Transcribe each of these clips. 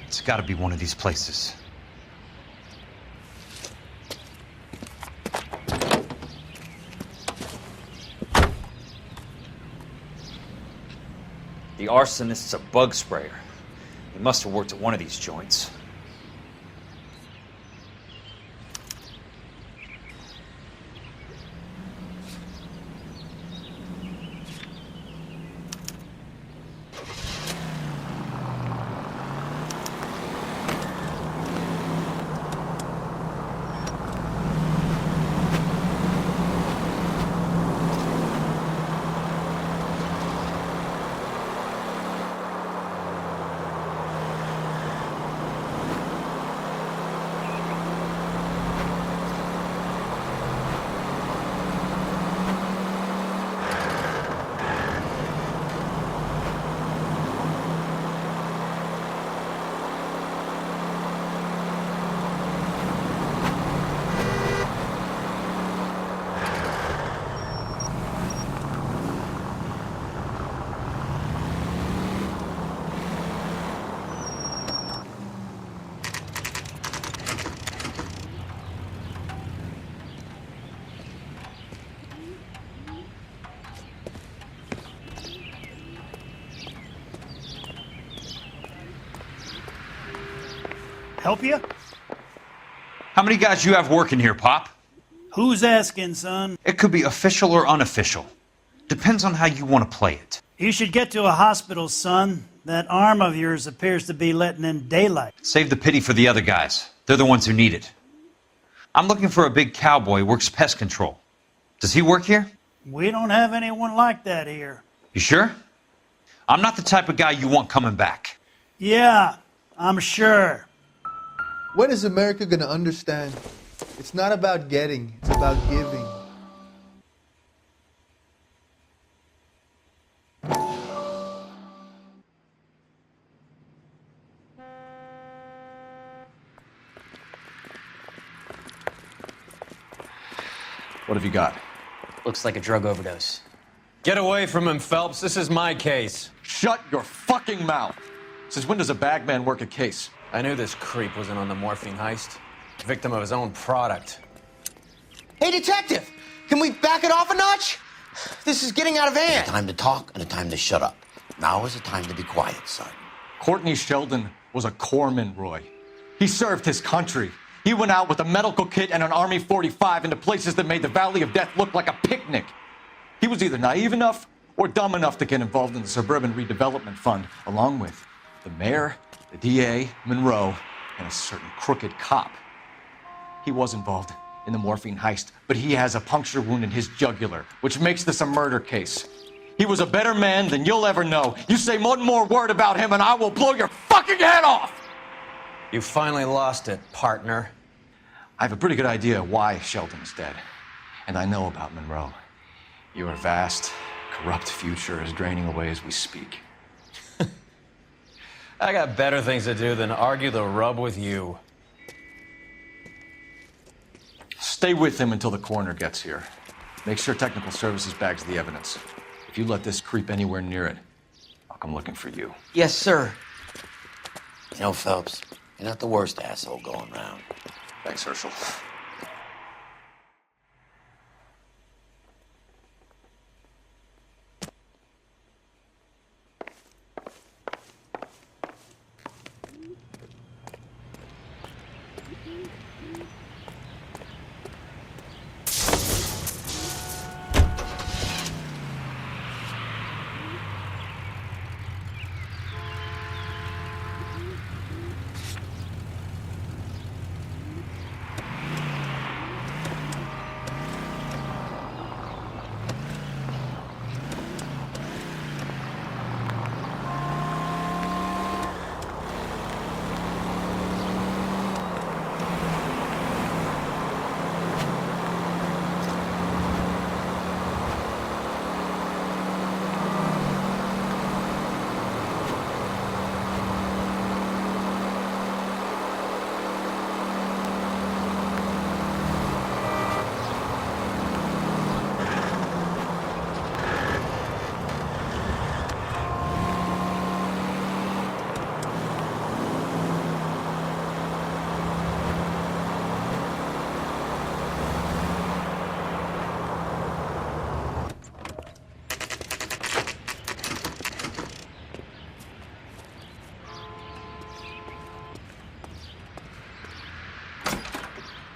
It's gotta be one of these places. The arsonist's a bug sprayer. He must have worked at one of these joints. Help you? How many guys you have working here, Pop? Who's asking, son? It could be official or unofficial. Depends on how you want to play it. You should get to a hospital, son. That arm of yours appears to be letting in daylight. Save the pity for the other guys. They're the ones who need it. I'm looking for a big cowboy who works pest control. Does he work here? We don't have anyone like that here. You sure? I'm not the type of guy you want coming back. Yeah, I'm sure. When is America gonna understand? It's not about getting, it's about giving. What have you got? Looks like a drug overdose. Get away from him, Phelps. This is my case. Shut your fucking mouth! Since when does a bagman work a case? I knew this creep wasn't on the morphine heist. Victim of his own product. Hey, detective! Can we back it off a notch? This is getting out of hand. A time to talk and a time to shut up. Now is the time to be quiet, son. Courtney Sheldon was a corpsman, Roy. He served his country. He went out with a medical kit and an Army 45 into places that made the Valley of Death look like a picnic. He was either naive enough or dumb enough to get involved in the Suburban Redevelopment Fund, along with the mayor, the DA, Monroe, and a certain crooked cop. He was involved in the morphine heist, but he has a puncture wound in his jugular, which makes this a murder case. He was a better man than you'll ever know. You say one more word about him and I will blow your fucking head off! You finally lost it, partner. I have a pretty good idea why Sheldon is dead. And I know about Monroe. Your vast, corrupt future is draining away as we speak. I got better things to do than argue the rub with you. Stay with him until the coroner gets here. Make sure technical services bags the evidence. If you let this creep anywhere near it, I'll come looking for you. Yes, sir. You know, Phelps, you're not the worst asshole going round. Thanks, Herschel.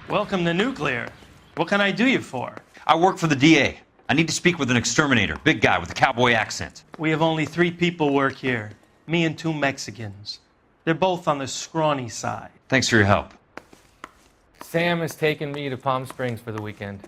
Welcome to Nuclear. What can I do you for? I work for the DA. I need to speak with an exterminator, big guy with a cowboy accent. We have only 3 people work here. Me and 2 Mexicans. They're both on the scrawny side. Thanks for your help. Sam has taken me to Palm Springs for the weekend.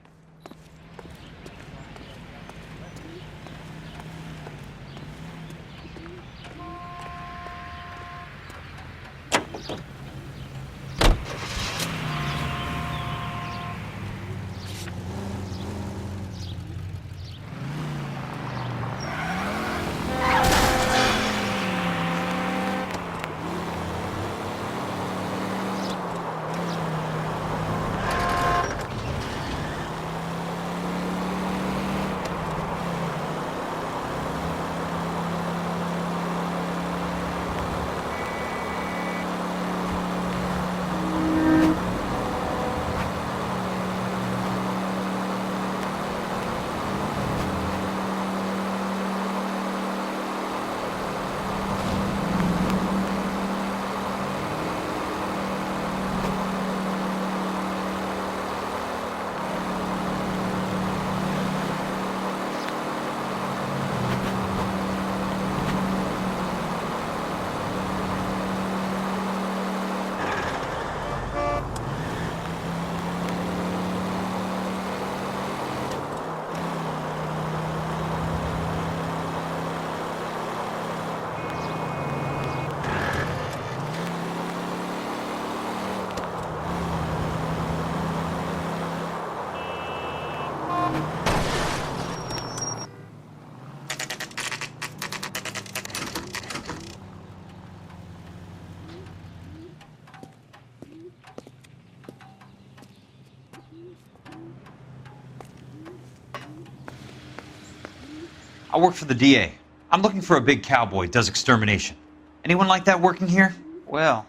I work for the DA. I'm looking for a big cowboy who does extermination. Anyone like that working here? Well,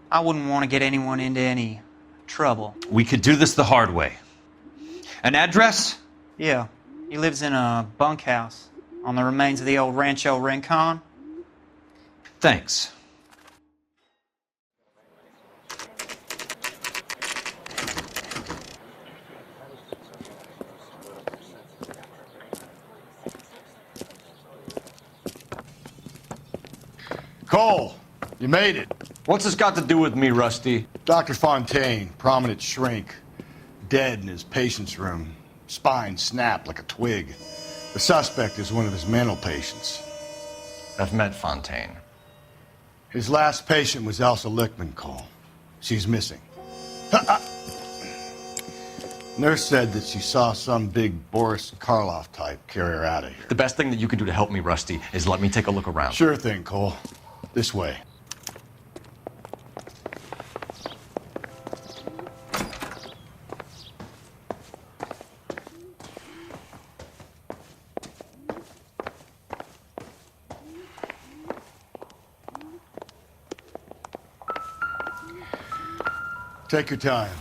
I wouldn't want to get anyone into any trouble. We could do this the hard way. An address? Yeah, he lives in a bunkhouse on the remains of the old Rancho Rincon. Thanks. Cole, you made it. What's this got to do with me, Rusty? Dr. Fontaine, prominent shrink, dead in his patient's room, spine snapped like a twig. The suspect is one of his mental patients. I've met Fontaine. His last patient was Elsa Lichtman, Cole. She's missing. Nurse said that she saw some big Boris Karloff type carry her out of here. The best thing that you can do to help me, Rusty, is let me take a look around. Sure thing, Cole. This way. Take your time.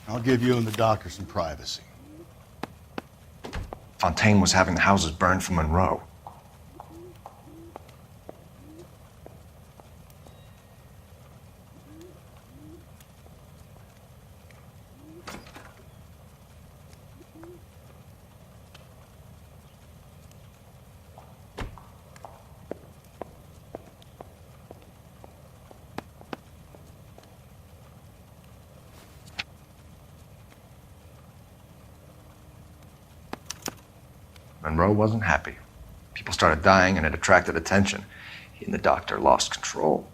I'll give you and the doctor some privacy. Fontaine was having the houses burned for Monroe. Monroe wasn't happy. People started dying and it attracted attention. He and the doctor lost control.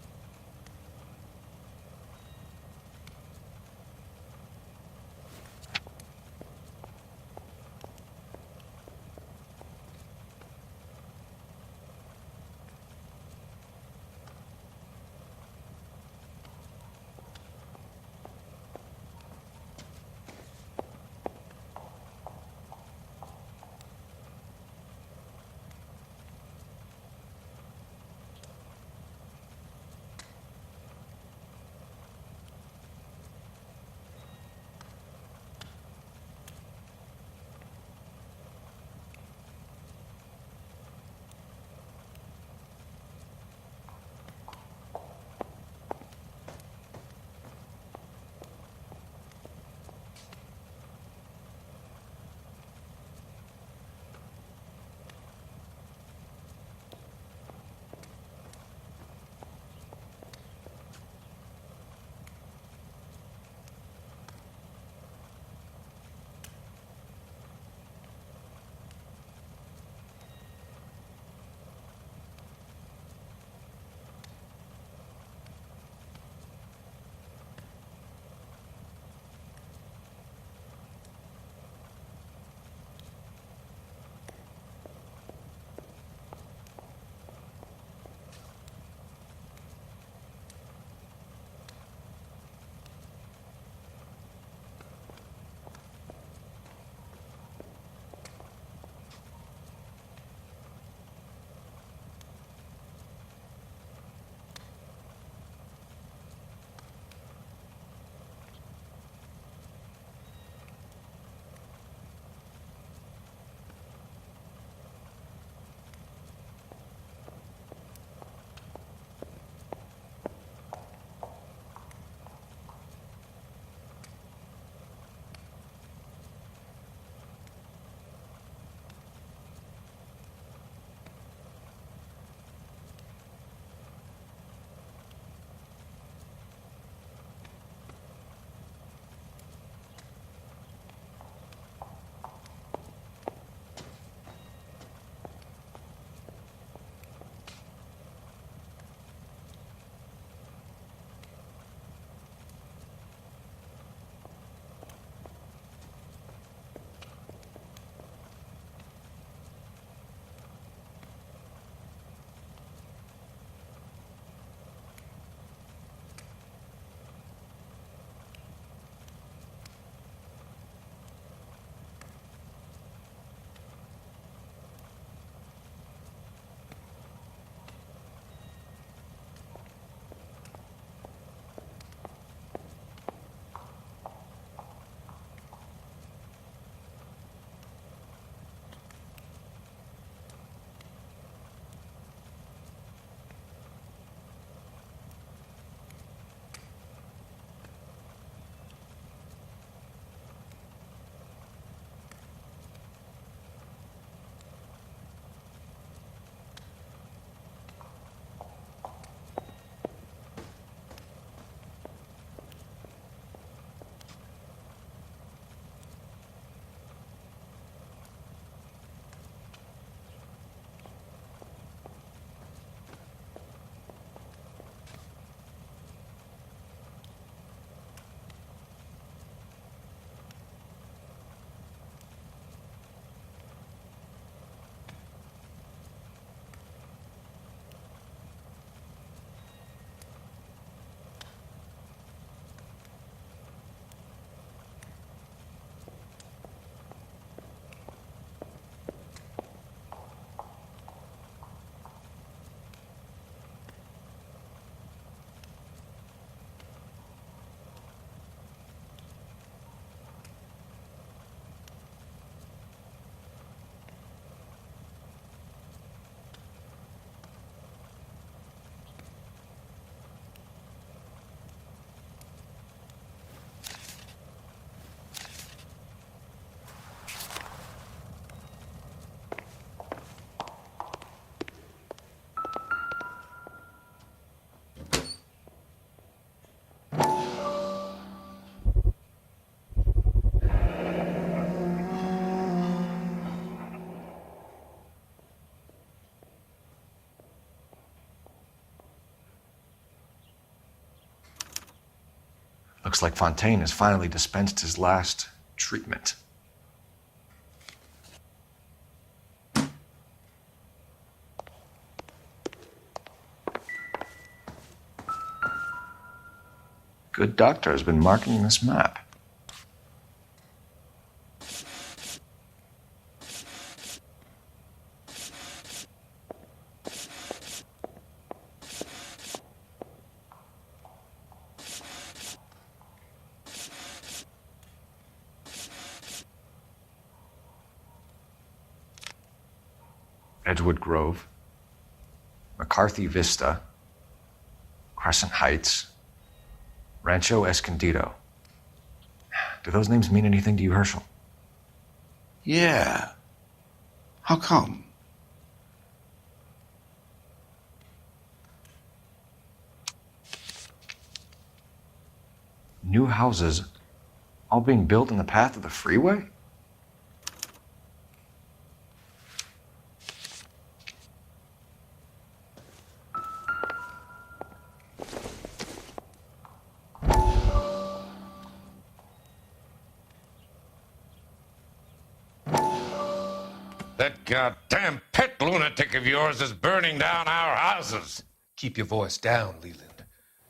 Looks like Fontaine has finally dispensed his last treatment. Good doctor has been marking this map. Edgewood Grove, McCarthy Vista, Crescent Heights, Rancho Escondido. Do those names mean anything to you, Herschel? Yeah. How come? New houses all being built in the path of the freeway? That goddamn pet lunatic of yours is burning down our houses. Keep your voice down, Leland.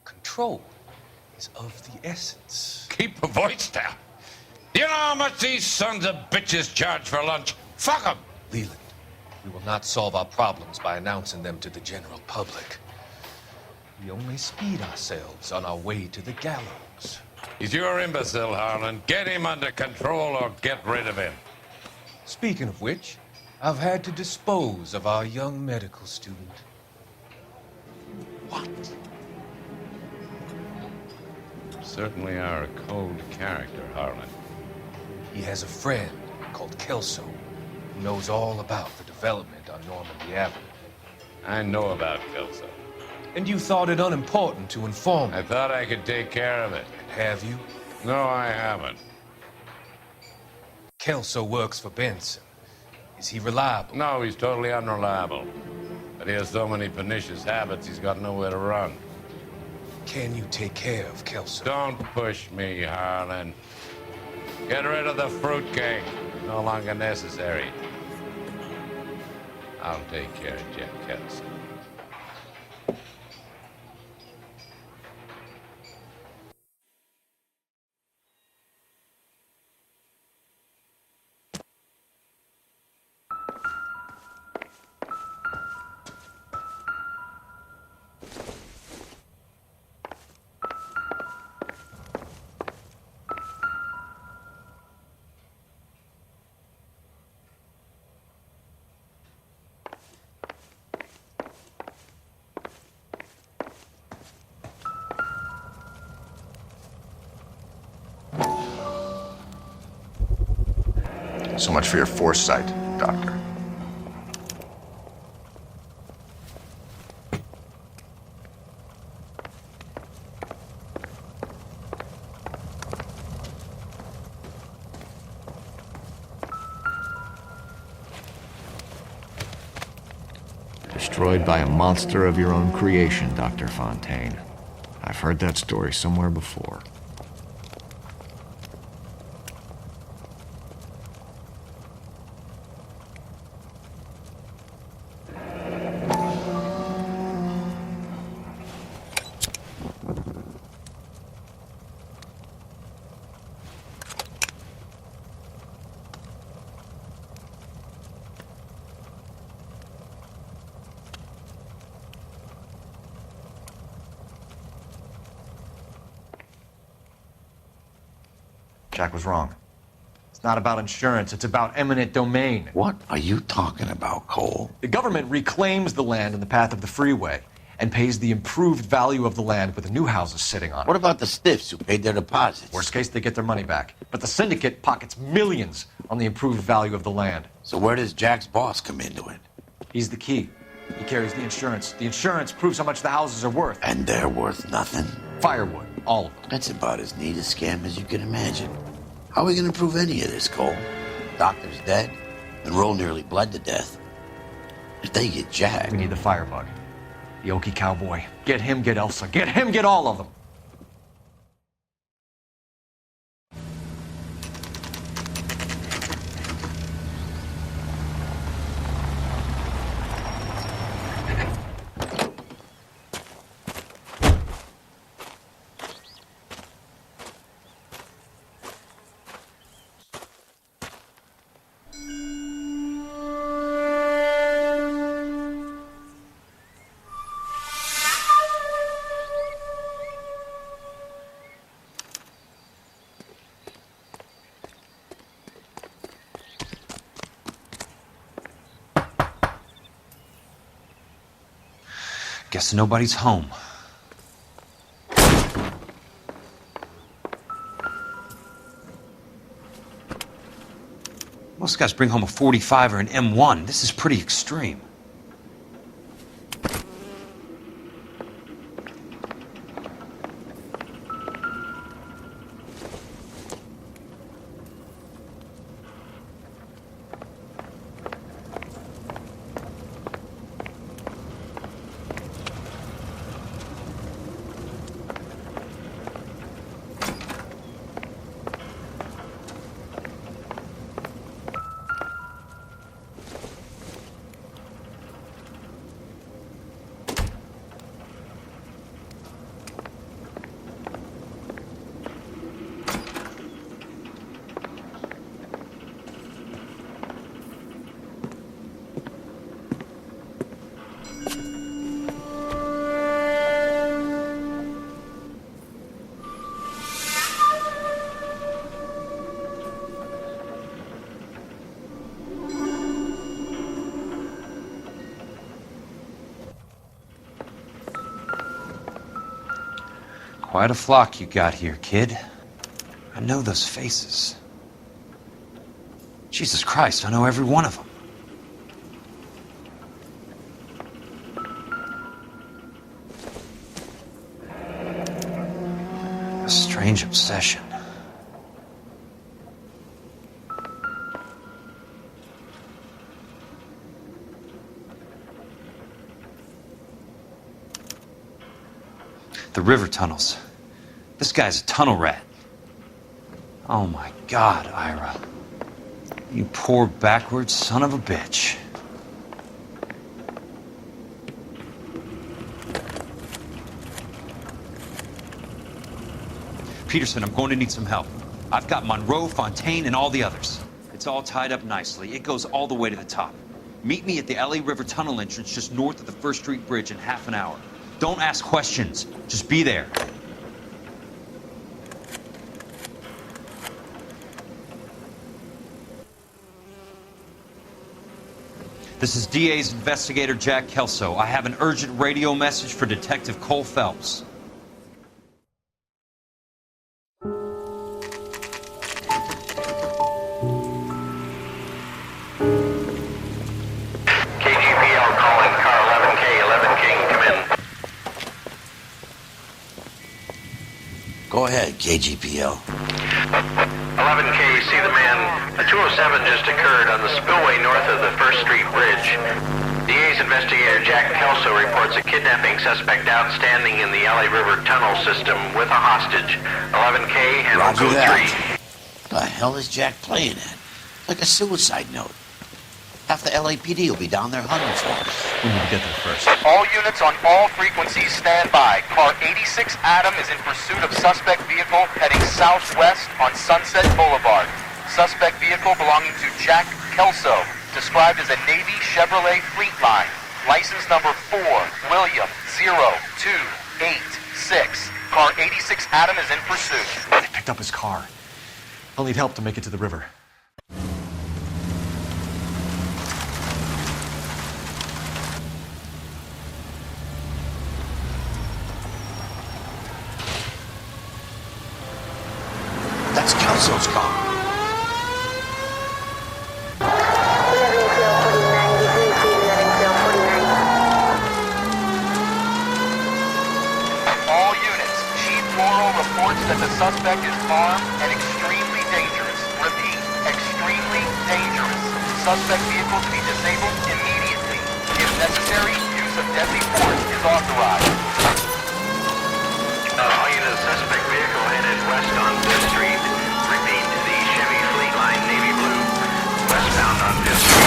Control is of the essence. Keep your voice down. You know how much these sons of bitches charge for lunch? Fuck them. Leland, we will not solve our problems by announcing them to the general public. We only speed ourselves on our way to the gallows. He's your imbecile, Harlan. Get him under control or get rid of him. Speaking of which, I've had to dispose of our young medical student. What? Certainly are a cold character, Harlan. He has a friend called Kelso who knows all about the development on Normandy Avenue. I know about Kelso. And you thought it unimportant to inform me. I thought I could take care of it. And have you? No, I haven't. Kelso works for Benson. Is he reliable? No, he's totally unreliable. But he has so many pernicious habits, he's got nowhere to run. Can you take care of Kelso? Don't push me, Harlan. Get rid of the fruitcake. No longer necessary. I'll take care of Jeff Kelso. So much for your foresight, Doctor. Destroyed by a monster of your own creation, Dr. Fontaine. I've heard that story somewhere before. Jack was wrong. It's not about insurance, it's about eminent domain. What are you talking about, Cole? The government reclaims the land in the path of the freeway and pays the improved value of the land with the new houses sitting on it. What about the stiffs who paid their deposits? Worst case, they get their money back. But the syndicate pockets millions on the improved value of the land. So where does Jack's boss come into it? He's the key. He carries the insurance. The insurance proves how much the houses are worth. And they're worth nothing? Firewood, all of them. That's about as neat a scam as you can imagine. How are we going to prove any of this, Cole? Doctor's dead, and Roll nearly bled to death. If they get Jack... We need the firebug. The Okie cowboy. Get him, get Elsa. Get him, get all of them. Guess nobody's home. Most guys bring home a 45 or an M1. This is pretty extreme. Quite a flock you got here, kid. I know those faces. Jesus Christ, I know every one of them. A strange obsession. The river tunnels. This guy's a tunnel rat. Oh my God, Ira. You poor backward son of a bitch. Peterson, I'm going to need some help. I've got Monroe, Fontaine, and all the others. It's all tied up nicely. It goes all the way to the top. Meet me at the LA River Tunnel entrance just north of the First Street Bridge in half an hour. Don't ask questions. Just be there. This is DA's investigator Jack Kelso. I have an urgent radio message for Detective Cole Phelps. KGPL calling car 11K, 11K, come in. Go ahead, KGPL. 11K, see the man. A 207 just occurred on the spillway north of the First Street Bridge. DA's investigator Jack Kelso reports a kidnapping suspect outstanding in the LA River tunnel system with a hostage. 11K, handle Roger code that. 3. The hell is Jack playing at? Like a suicide note. Half the LAPD will be down there hunting for us. We need to get there first. All units on all frequencies stand by. Car 86 Adam is in pursuit of suspect vehicle heading southwest on Sunset Boulevard. Suspect vehicle belonging to Jack Kelso, described as a Navy Chevrolet Fleetline. License number 4, William 0286. Car 86 Adam is in pursuit. They picked up his car. I'll need help to make it to the river. That's Kelso's car. All units, Chief Laurel reports that the suspect is armed and extremely dangerous. Repeat, extremely dangerous. Suspect vehicle to be disabled immediately. If necessary, use of deadly force is authorized. All units, suspect vehicle headed west on 5th Street. Repeat, the Chevy Fleetline Navy Blue. Westbound on 5th Street.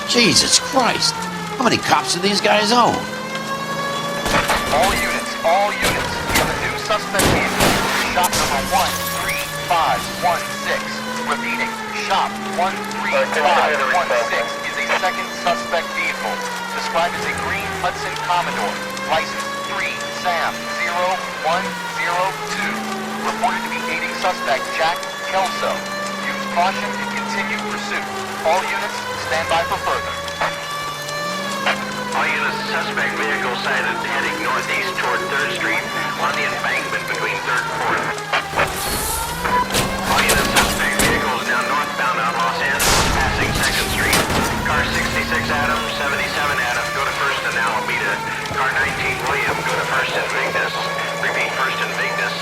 Jesus Christ. How many cops do these guys own? All units, we have a new suspect vehicle. Shop number 13516. Repeating, shop 13516 is a second suspect vehicle, described as a green Hudson Commodore, license 3 Sam 0102, reported to be aiding suspect Jack Kelso. Use caution and continue pursuit. All units, stand by for further. All units, suspect vehicle sighted heading northeast toward 3rd Street on the embankment between 3rd and 4th. All units, suspect vehicles now northbound on Los Angeles, passing 2nd Street. Car 66 Adam, 77 Adam, go to 1st and Alameda. Car 19 William, go to 1st and Vignes. Repeat 1st and Vignes.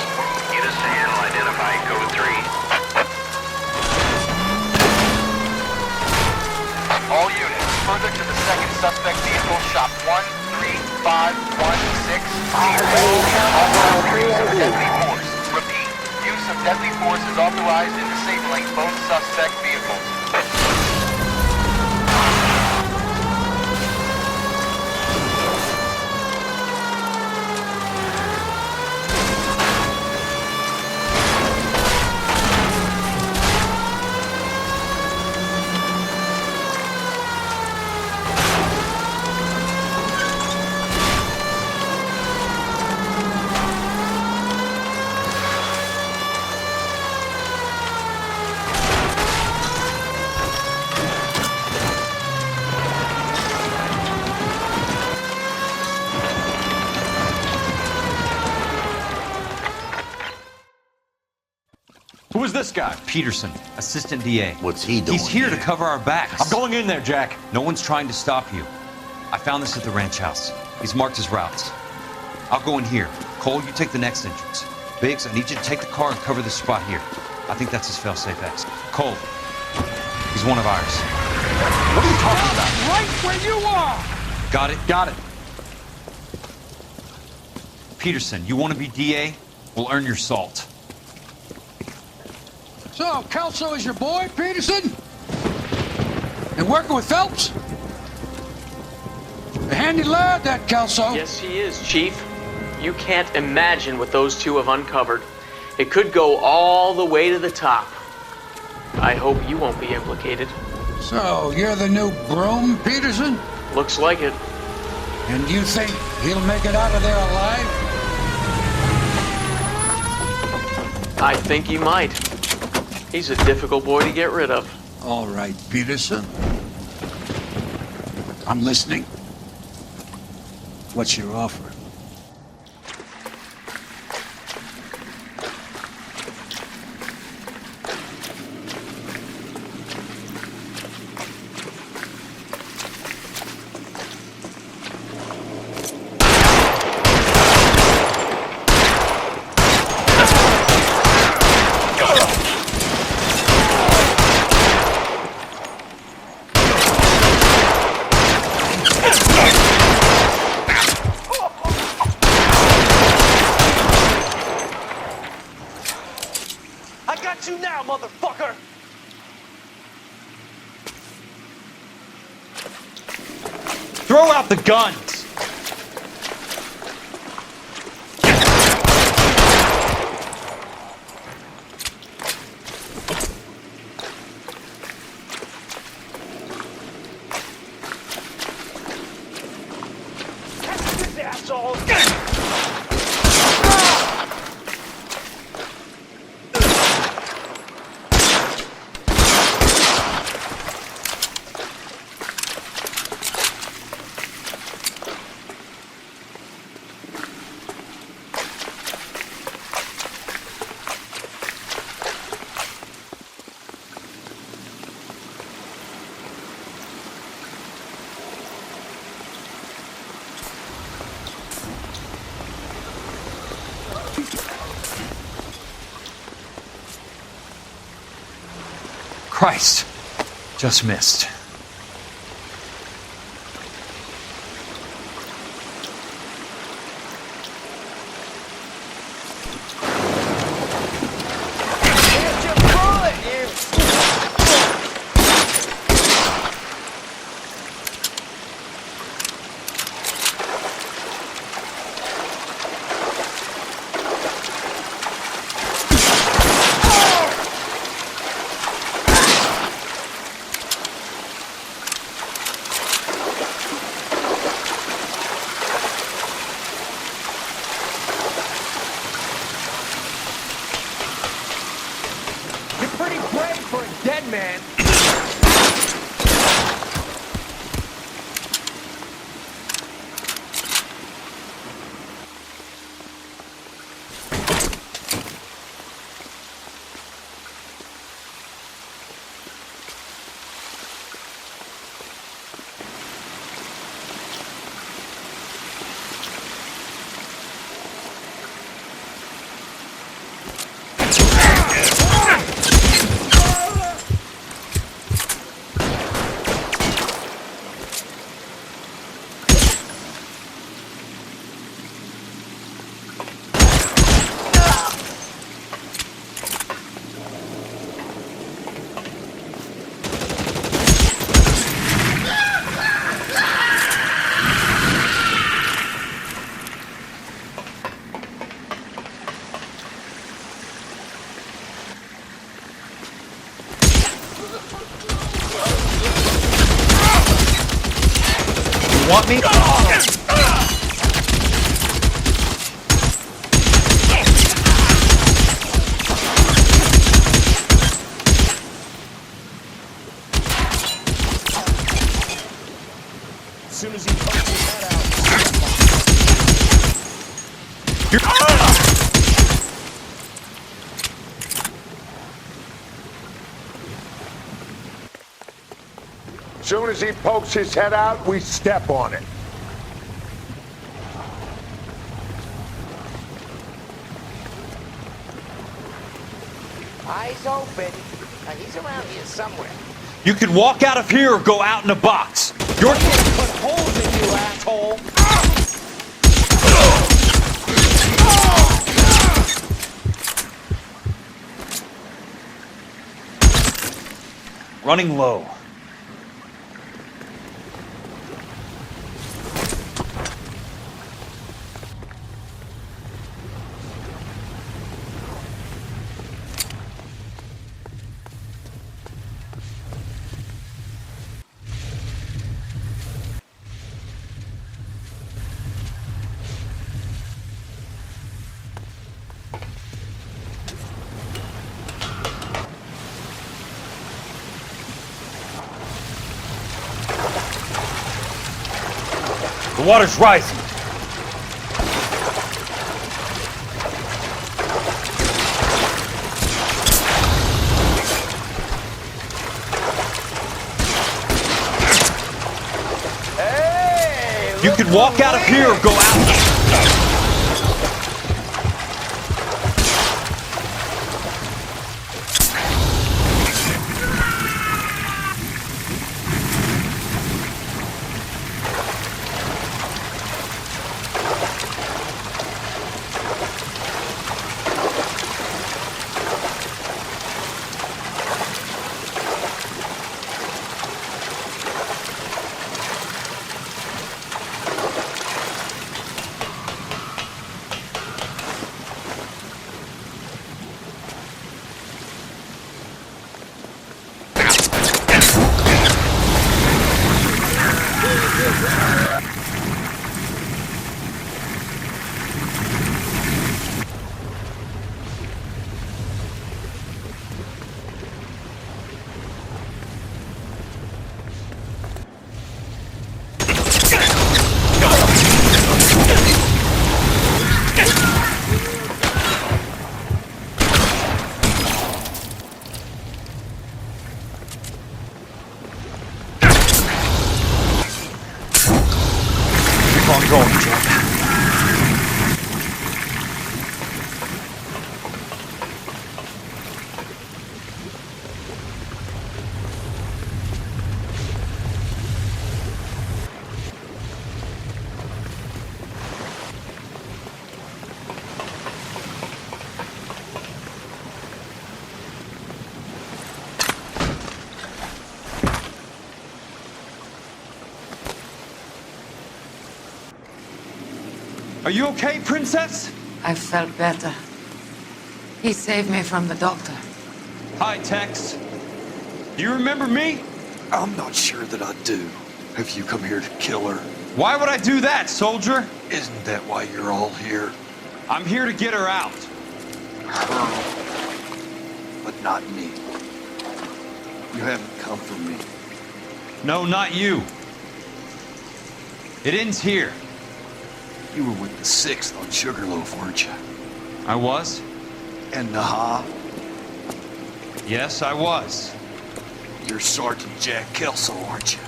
Units to handle, identify code 3. All units, further to the 2nd suspect vehicle, shop 13516. Authorized use of deadly force. Repeat, use of deadly force is authorized in disabling both suspect vehicles. Who is this guy? Peterson, assistant DA. What's he doing? He's here to cover our backs. I'm going in there, Jack. No one's trying to stop you. I found this at the ranch house. He's marked his routes. I'll go in here. Cole, you take the next entrance. Biggs, I need you to take the car and cover this spot here. I think that's his fail-safe exit. Cole, he's one of ours. What are you talking about? Right where you are! Got it? Got it. Peterson, you want to be DA? We'll earn your salt. So, Kelso is your boy, Peterson? And working with Phelps? A handy lad, that Kelso. Yes, he is, Chief. You can't imagine what those two have uncovered. It could go all the way to the top. I hope you won't be implicated. So, you're the new broom, Peterson? Looks like it. And you think he'll make it out of there alive? I think he might. He's a difficult boy to get rid of. All right, Peterson. I'm listening. What's your offer? Throw out the guns! This asshole! Christ, just missed. want me? As soon as he pokes his head out. Soon as he pokes his head out, we step on it. Eyes open. Now, he's around here somewhere. You can walk out of here or go out in a box. You're gonna put holes in you, asshole. running low. The water's rising. Hey, you can walk out of here or go out. Are you okay, Princess? I felt better. He saved me from the doctor. Hi, Tex. Do you remember me? I'm not sure that I do. Have you come here to kill her? Why would I do that, soldier? Isn't that why you're all here? I'm here to get her out. Her, but not me. You haven't come for me. No, not you. It ends here. You were with the 6th on Sugarloaf, weren't you? I was. And Naha? Yes, I was. You're Sergeant Jack Kelso, aren't you?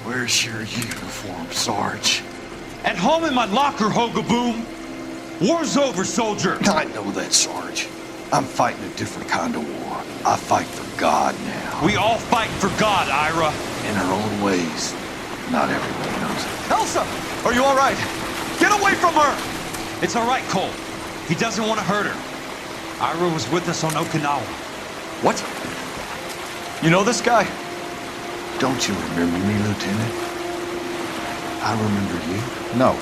Where's your uniform, Sarge? At home in my locker, Hogaboom. War's over, soldier. I know that, Sarge. I'm fighting a different kind of war. I fight for God now. We all fight for God, Ira. In our own ways. Not everybody knows it. Elsa! Are you all right? Get away from her! It's all right, Cole. He doesn't want to hurt her. Ira was with us on Okinawa. What? You know this guy? Don't you remember me, Lieutenant? I remember you. No.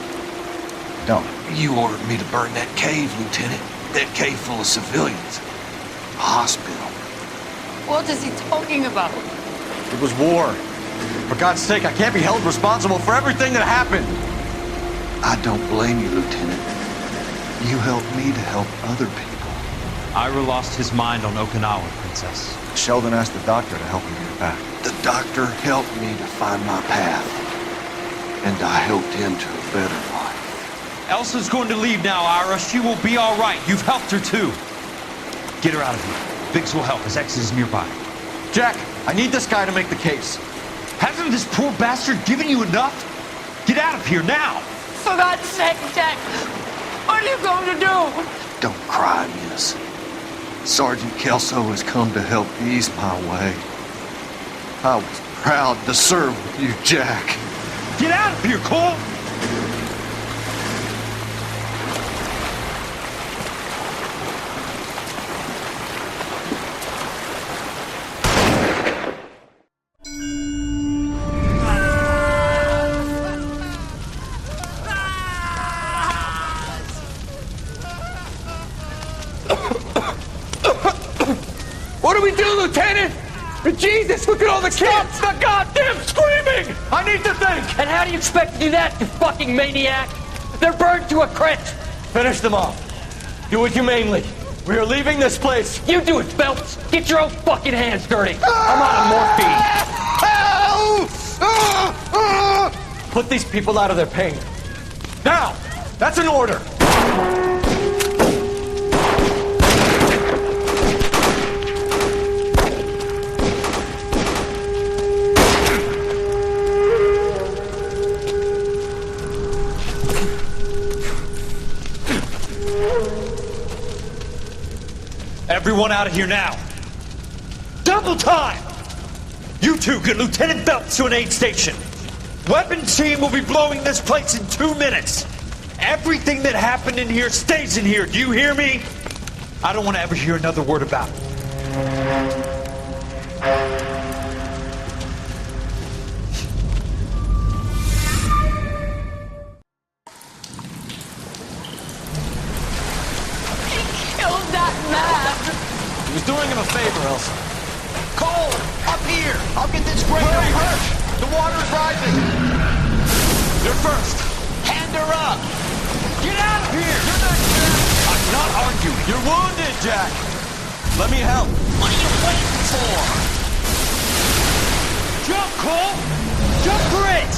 Don't. You ordered me to burn that cave, Lieutenant. That cave full of civilians. A hospital. What is he talking about? It was war. For God's sake, I can't be held responsible for everything that happened. I don't blame you, Lieutenant. You helped me to help other people. Ira lost his mind on Okinawa, Princess. Sheldon asked the doctor to help him get back. The doctor helped me to find my path. And I helped him to a better life. Elsa's going to leave now, Ira. She will be all right. You've helped her, too. Get her out of here. Biggs will help. His exit is nearby. Jack, I need this guy to make the case. Hasn't this poor bastard given you enough? Get out of here now! For God's sake, Jack, what are you going to do? Don't cry, miss. Sergeant Kelso has come to help ease my way. I was proud to serve with you, Jack. Get out of here, Cole! What do we do, Lieutenant? Jesus, look at all the kids! Stop the goddamn screaming! I need to think! And how do you expect to do that, you fucking maniac? They're burned to a crisp! Finish them off. Do it humanely. We are leaving this place. You do it, Phelps! Get your own fucking hands dirty! I'm out of morphine! Put these people out of their pain. Now! That's an order! Everyone out of here now. Double time! You two get Lieutenant Phelps to an aid station. Weapons team will be blowing this place in 2 minutes. Everything that happened in here stays in here. Do you hear me? I don't want to ever hear another word about it. He was doing him a favor, Elsa. Cole, up here! I'll get this breaker. Where are you hurt? The water's rising. You're first. Hand her up! Get out of here! You're not Jack! I'm not arguing. You're wounded, Jack. Let me help. What are you waiting for? Jump, Cole! Jump for it!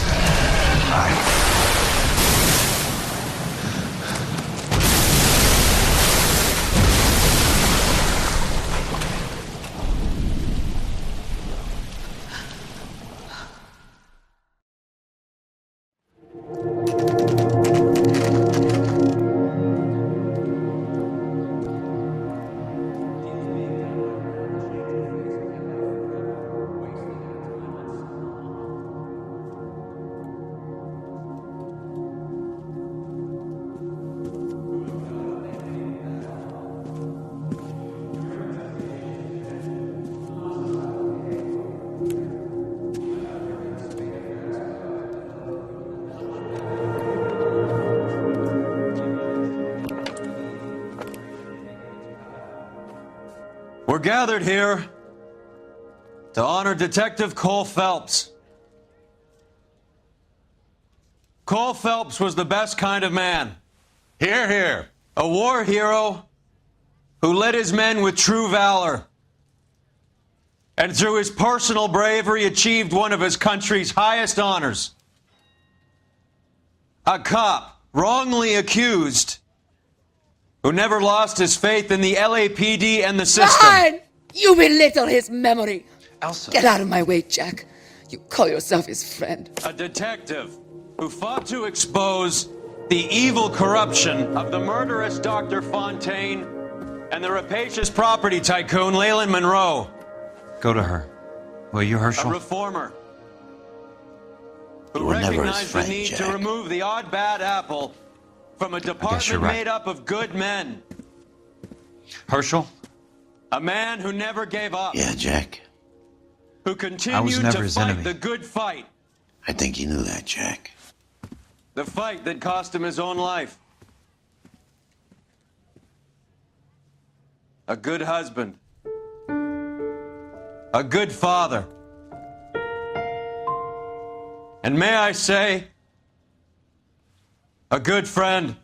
We're gathered here to honor Detective Cole Phelps. Cole Phelps was the best kind of man. Hear, hear. A war hero who led his men with true valor. And through his personal bravery achieved one of his country's highest honors. A cop wrongly accused who never lost his faith in the LAPD and the system. Fine! You belittle his memory. Elsa. Get out of my way, Jack. You call yourself his friend. A detective who fought to expose the evil corruption of the murderous Dr. Fontaine and the rapacious property tycoon Leyland Monroe. Go to her. Will you, Herschel? A reformer who recognized the need to remove the odd bad apple from a department made up of good men. Herschel? A man who never gave up. Yeah, Jack. Who continued to fight the good fight. I think you knew that, Jack. The fight that cost him his own life. A good husband. A good father. And may I say, a good friend.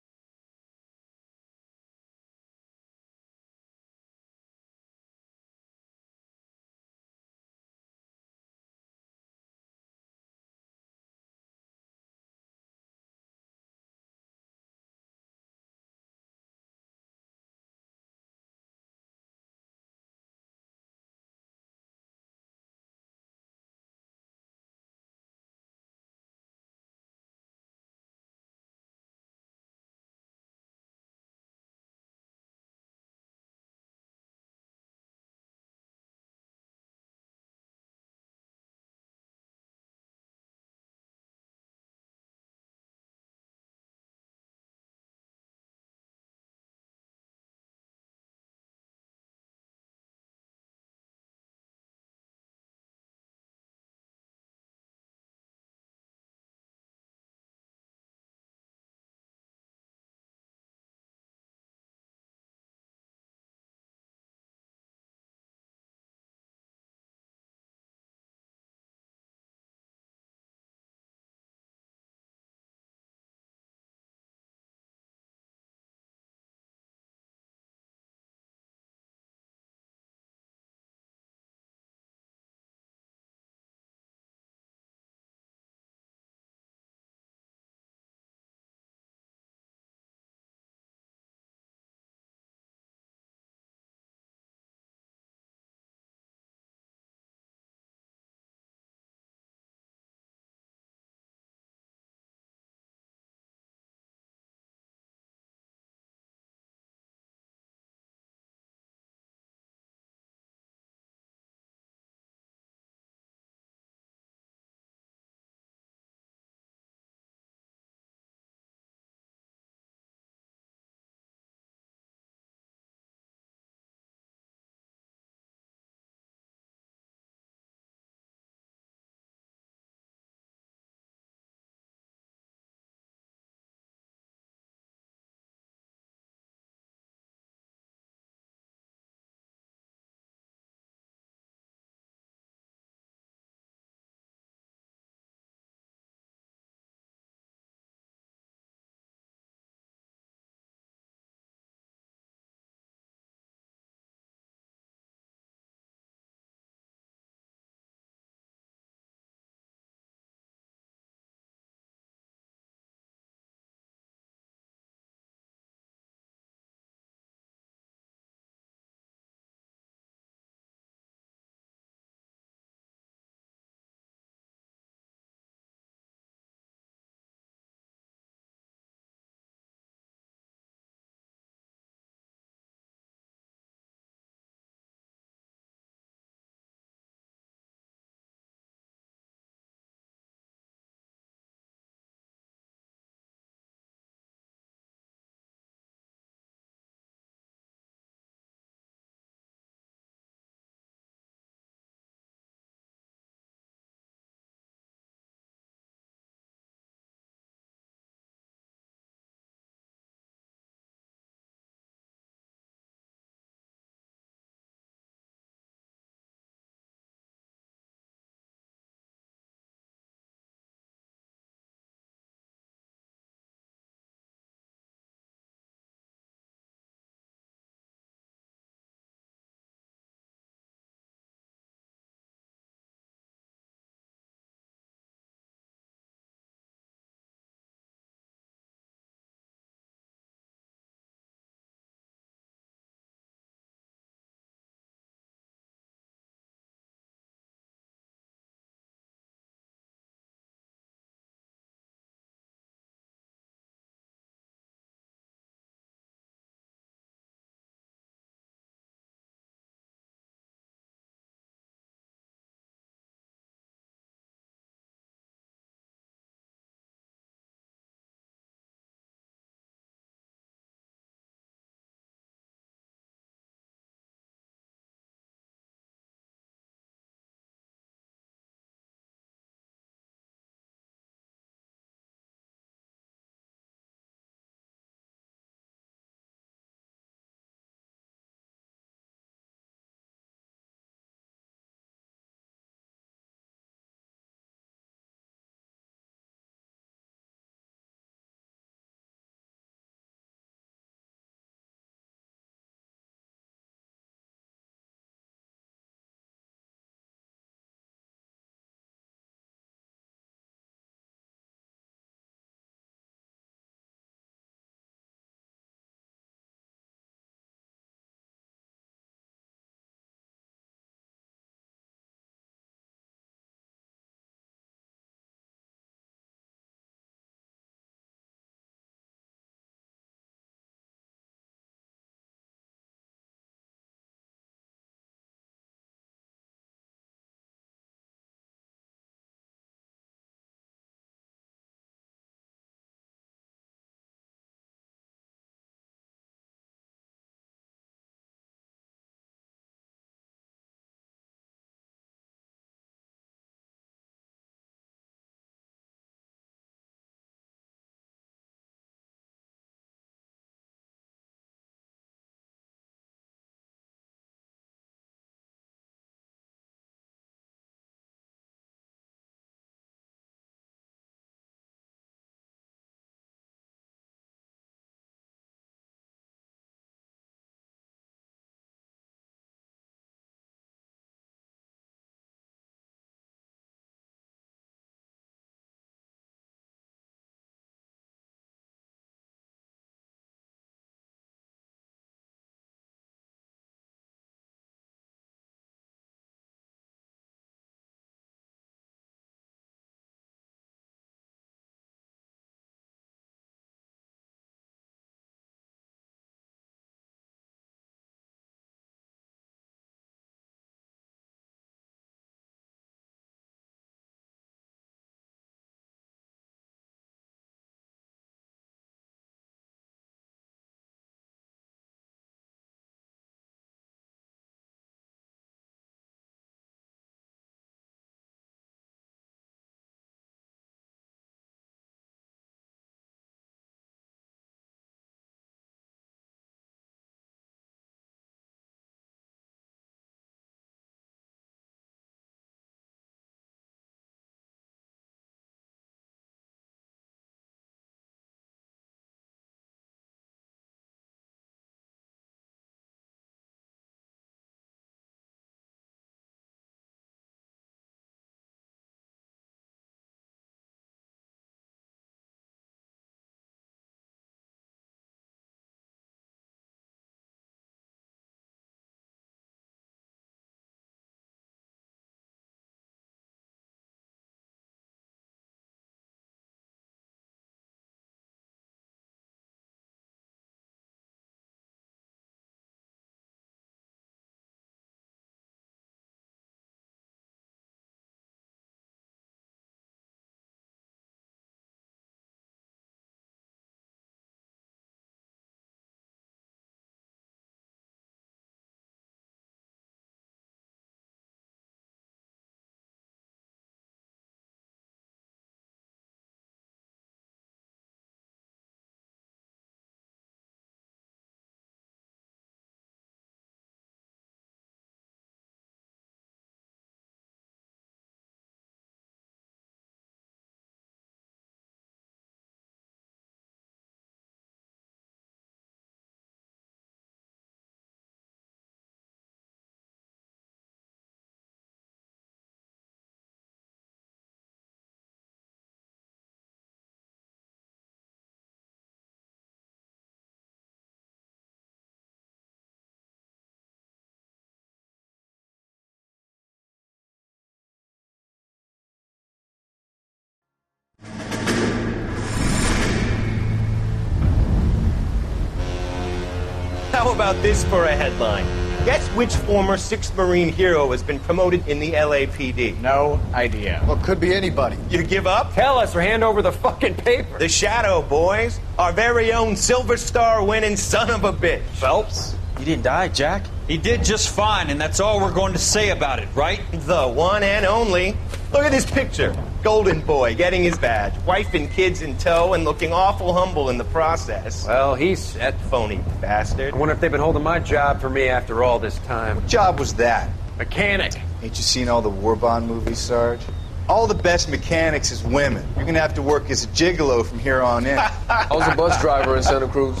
How about this for a headline? Guess which former 6th Marine hero has been promoted in the LAPD? No idea. Well, could be anybody. You give up? Tell us or hand over the fucking paper. The Shadow, boys. Our very own Silver Star winning son of a bitch. Phelps? He didn't die, Jack. He did just fine, and that's all we're going to say about it, right? The one and only. Look at this picture. Golden boy getting his badge, wife and kids in tow, and looking awful humble in the process. Well, he's set. Phony bastard. I wonder if they've been holding my job for me after all this time. What job was that? Mechanic. Ain't you seen all the war bond movies, Sarge? All the best mechanics is women. You're gonna have to work as a gigolo from here on in. I was a bus driver in Santa Cruz.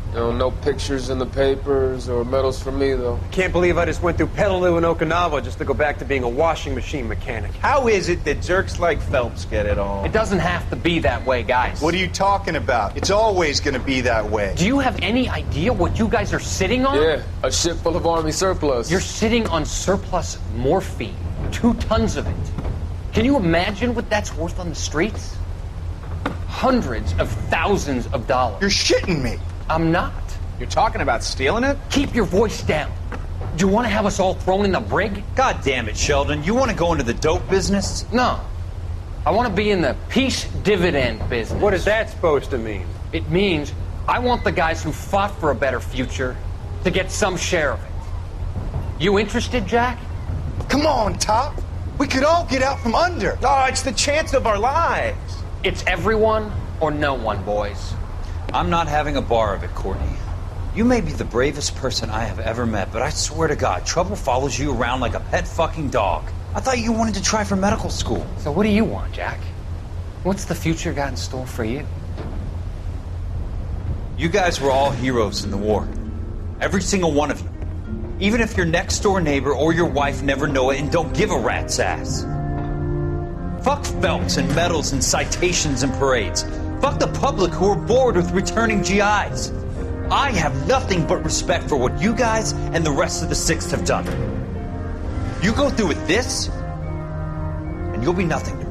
You know, no pictures in the papers or medals for me, though. I can't believe I just went through Petaloo and Okinawa just to go back to being a washing machine mechanic. How is it that jerks like Phelps get it all? It doesn't have to be that way, guys. What are you talking about? It's always gonna be that way. Do you have any idea what you guys are sitting on? Yeah, a ship full of Army surplus. You're sitting on surplus morphine. 2 tons of it. Can you imagine what that's worth on the streets? Hundreds of thousands of dollars. You're shitting me. I'm not. You're talking about stealing it? Keep your voice down. Do you want to have us all thrown in the brig? God damn it, Sheldon. You want to go into the dope business? No. I want to be in the peace dividend business. What is that supposed to mean? It means I want the guys who fought for a better future to get some share of it. You interested, Jack? Come on, Top. We could all get out from under. Oh, it's the chance of our lives. It's everyone or no one, boys. I'm not having a bar of it, Courtney. You may be the bravest person I have ever met, but I swear to God, trouble follows you around like a pet fucking dog. I thought you wanted to try for medical school. So what do you want, Jack? What's the future got in store for you? You guys were all heroes in the war. Every single one of you. Even if your next door neighbor or your wife never know it and don't give a rat's ass. Fuck Phelps and medals and citations and parades. Fuck the public who are bored with returning GIs. I have nothing but respect for what you guys and the rest of the 6th have done. You go through with this, and you'll be nothing.